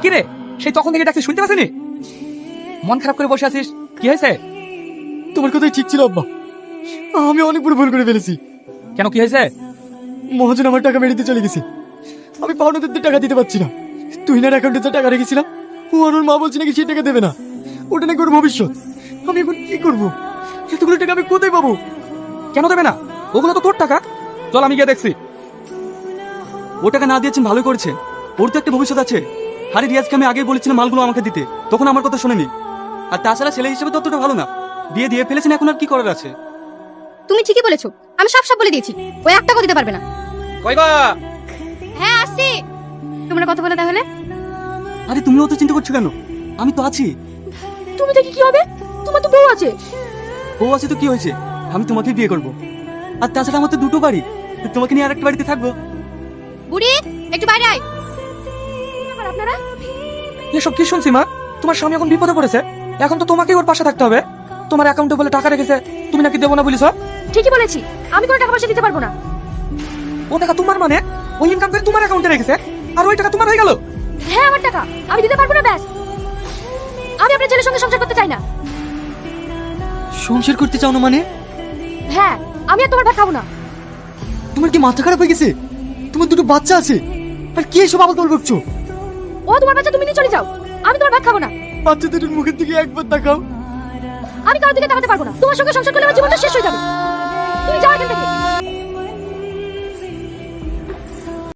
কি রে, সেই তখন থেকে ডাকছি শুনতে পাচ্ছিনি? মন খারাপ করে বসে আছিস, কি হয়েছে? তোমার কথাই ঠিক ছিল আব্বা, আমি অনেক বড় ভুল করে ফেলেছি। কেন, কি হয়েছে? মহাজন আমার টাকা মেরে দিয়ে চলে গেছে, আমি পাওনাদের টাকা দিতে পারছি না। তুই না অ্যাকাউন্টে যে টাকা রেখেছিলাম, ও আর ওর মা বলছে নাকি সেই টাকা দেবে না, ওটা নাকি ওর ভবিষ্যৎ। আমি এখন কি করবো? এতগুলো টাকা আমি কোথায় পাবো? কেন দেবে না? ওগুলো তো তোর টাকা। চল আমি গিয়ে দেখছি। ও টাকা না দিয়েছেন ভালো করেছে, ওর তো একটা ভবিষ্যৎ আছে। আরে রিয়াজকে আমি আগেই বলেছিলাম মালগুলো আমাকে দিতে, তখন আমার কথা শোনেনি। আর তাছাড়া ছেলে হিসেবে ততটা ভালো না, বিয়ে দিয়ে ফেলেছেন, এখন আর কি করার আছে? তুমি ঠিকই বলেছো, আমি সব বলে দিয়েছি, ওই এক টাকাও দিতে পারবে না। কইবা? হ্যাঁ আসছি। তোমরা কথা বলে তাহলে। আরে তুমিও তো চিন্তা করছো কেন? আমি তো আছি। তুমি দেখি কি হবে, তোমার তো বউ আছে। ও আছে তো কি হয়েছে, আমি তোমাকেই বিয়ে করবো। আর তাছাড়া আমার তো দুটো বাড়ি, তোমাকে নিয়ে আর একটা বাড়িতে থাকবো। বুড়ি একটু বাইরে আয়। আবার আপনারা এসব কি শুনছি মা? তোমার স্বামী এখন বিপদে পড়েছে, এখন তো তোমাকেই ওর পাশে থাকতে হবে। তোমার অ্যাকাউন্টে বলে টাকা রেখেছে, তুমি নাকি দেবো না বলিস? ঠিকই বলেছি, আমি কোনো টাকা পয়সা দিতে পারবো না। ও টাকা তোমার মানে ওই ইনকাম করে তোমার অ্যাকাউন্টে রেখেছে, আর ওই টাকা তোমার হয়ে গেল? হ্যাঁ আমার টাকা, আমি দিতে পারবো না, ব্যাস। আমি আপনার ছেলের সঙ্গে সংসার করতে চাই না। সংসার করতে চাও না মানে? হ্যাঁ, আমি আর তোমার ভাত খাবো না। তোমার কি মাথা খারাপ হয়ে গেছে? তোমার দুটো বাচ্চা আছে, আর কি এসব আবার তোল বকছো? ও তোমার বাচ্চা, তুমি নিয়ে চলে যাও, আমি তোমার ভাত খাবো না। বাচ্চা দুটোর মুখের দিকে একবার তাকাও। আমি কারোর দিকে তাকাতে পারবো না, তোমার সঙ্গে সংসার করলে আমার জীবনটা শেষ হয়ে যাবে। তুমি যাও এখান থেকে।